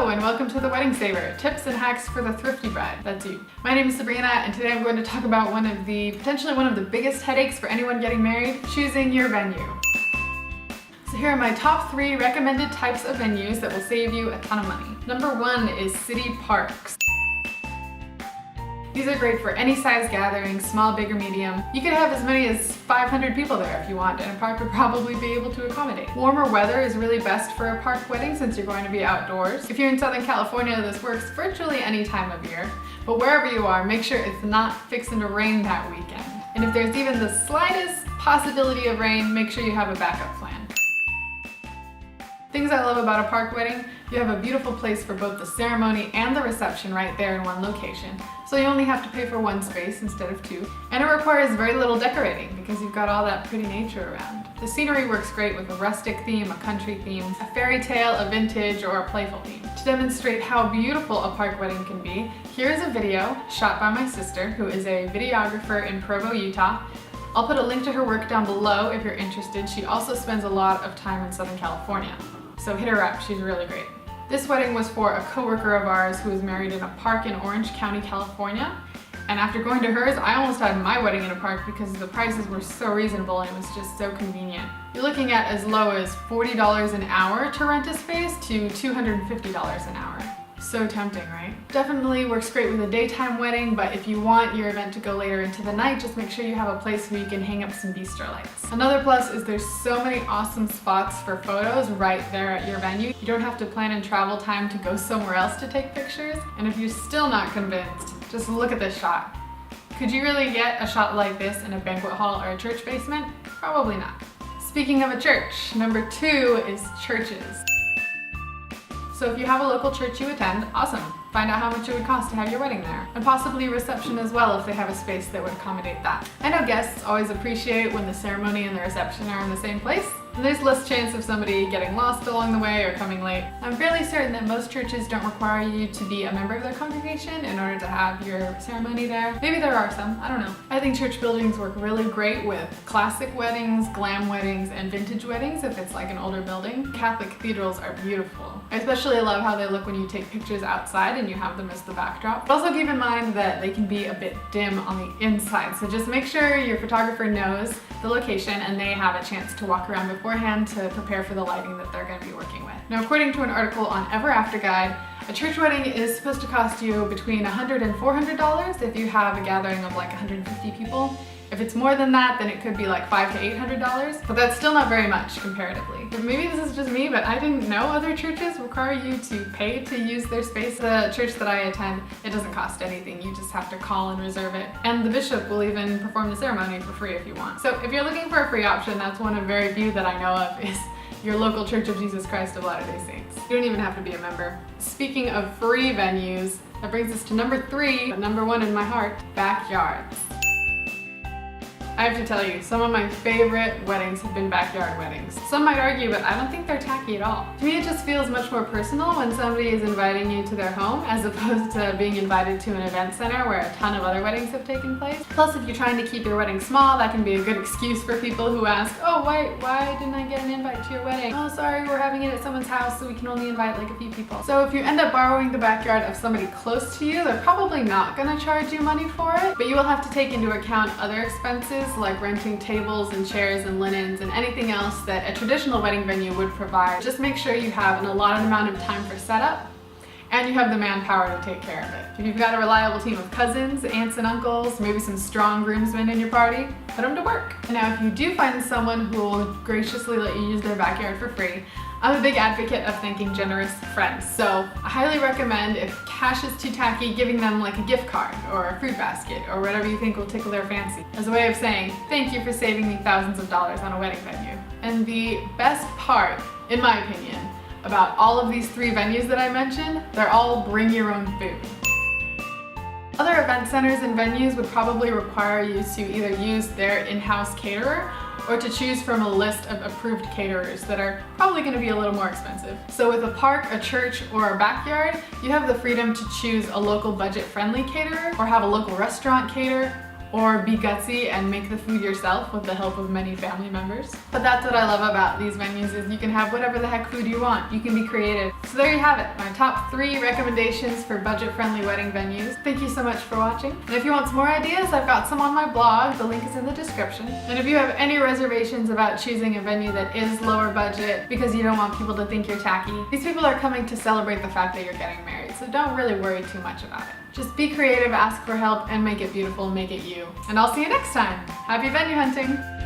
Hello and welcome to The Wedding Saver, tips and hacks for the thrifty bride. That's you. My name is Sabrina and today I'm going to talk about potentially one of the biggest headaches for anyone getting married, choosing your venue. So here are my top 3 recommended types of venues that will save you a ton of money. Number 1 is city parks. These are great for any size gathering, small, big, or medium. You could have as many as 500 people there if you want, and a park would probably be able to accommodate. Warmer weather is really best for a park wedding since you're going to be outdoors. If you're in Southern California, this works virtually any time of year, but wherever you are, make sure it's not fixing to rain that weekend. And if there's even the slightest possibility of rain, make sure you have a backup plan. Things I love about a park wedding: you have a beautiful place for both the ceremony and the reception right there in one location. So you only have to pay for one space instead of 2. And it requires very little decorating because you've got all that pretty nature around. The scenery works great with a rustic theme, a country theme, a fairy tale, a vintage, or a playful theme. To demonstrate how beautiful a park wedding can be, here's a video shot by my sister, who is a videographer in Provo, Utah. I'll put a link to her work down below if you're interested. She also spends a lot of time in Southern California. So hit her up, she's really great. This wedding was for a coworker of ours who was married in a park in Orange County, California. And after going to hers, I almost had my wedding in a park because the prices were so reasonable and it was just so convenient. You're looking at as low as $40 an hour to rent a space to $250 an hour. So tempting, right? Definitely works great with a daytime wedding, but if you want your event to go later into the night, just make sure you have a place where you can hang up some bistro lights. Another plus is there's so many awesome spots for photos right there at your venue. You don't have to plan in travel time to go somewhere else to take pictures. And if you're still not convinced, just look at this shot. Could you really get a shot like this in a banquet hall or a church basement? Probably not. Speaking of a church, number 2 is churches. So if you have a local church you attend, awesome. Find out how much it would cost to have your wedding there. And possibly a reception as well if they have a space that would accommodate that. I know guests always appreciate when the ceremony and the reception are in the same place. And there's less chance of somebody getting lost along the way or coming late. I'm fairly certain that most churches don't require you to be a member of their congregation in order to have your ceremony there. Maybe there are some, I don't know. I think church buildings work really great with classic weddings, glam weddings, and vintage weddings if it's like an older building. Catholic cathedrals are beautiful. I especially love how they look when you take pictures outside and you have them as the backdrop. But also keep in mind that they can be a bit dim on the inside, so just make sure your photographer knows the location and they have a chance to walk around beforehand to prepare for the lighting that they're going to be working with. Now, according to an article on Ever After Guide, a church wedding is supposed to cost you between $100 and $400 if you have a gathering of like 150 people. If it's more than that, then it could be like $500 to $800, but that's still not very much comparatively. But maybe this is just me, but I didn't know other churches require you to pay to use their space. The church that I attend, it doesn't cost anything. You just have to call and reserve it. And the bishop will even perform the ceremony for free if you want. So if you're looking for a free option, that's one of very few that I know of, is your local Church of Jesus Christ of Latter-day Saints. You don't even have to be a member. Speaking of free venues, that brings us to number 3, but number 1 in my heart, backyards. I have to tell you, some of my favorite weddings have been backyard weddings. Some might argue, but I don't think they're tacky at all. To me, it just feels much more personal when somebody is inviting you to their home as opposed to being invited to an event center where a ton of other weddings have taken place. Plus, if you're trying to keep your wedding small, that can be a good excuse for people who ask, oh, why didn't I get an invite to your wedding? Oh, sorry, we're having it at someone's house, so we can only invite like a few people. So if you end up borrowing the backyard of somebody close to you, they're probably not gonna charge you money for it, but you will have to take into account other expenses like renting tables and chairs and linens and anything else that a traditional wedding venue would provide. Just make sure you have an allotted amount of time for setup and you have the manpower to take care of it. If you've got a reliable team of cousins, aunts and uncles, maybe some strong groomsmen in your party, put them to work. Now, if you do find someone who will graciously let you use their backyard for free, I'm a big advocate of thanking generous friends. So I highly recommend, if cash is too tacky, giving them like a gift card or a fruit basket or whatever you think will tickle their fancy as a way of saying, thank you for saving me thousands of dollars on a wedding venue. And the best part, in my opinion, about all of these 3 venues that I mentioned, they're all bring your own food. Other event centers and venues would probably require you to either use their in-house caterer or to choose from a list of approved caterers that are probably going to be a little more expensive. So with a park, a church, or a backyard, you have the freedom to choose a local budget-friendly caterer or have a local restaurant cater, or be gutsy and make the food yourself with the help of many family members. But that's what I love about these venues, is you can have whatever the heck food you want. You can be creative. So there you have it, my top 3 recommendations for budget-friendly wedding venues. Thank you so much for watching. And if you want some more ideas, I've got some on my blog. The link is in the description. And if you have any reservations about choosing a venue that is lower budget because you don't want people to think you're tacky, these people are coming to celebrate the fact that you're getting married, so don't really worry too much about it. Just be creative, ask for help, and make it beautiful, make it you. And I'll see you next time. Happy venue hunting!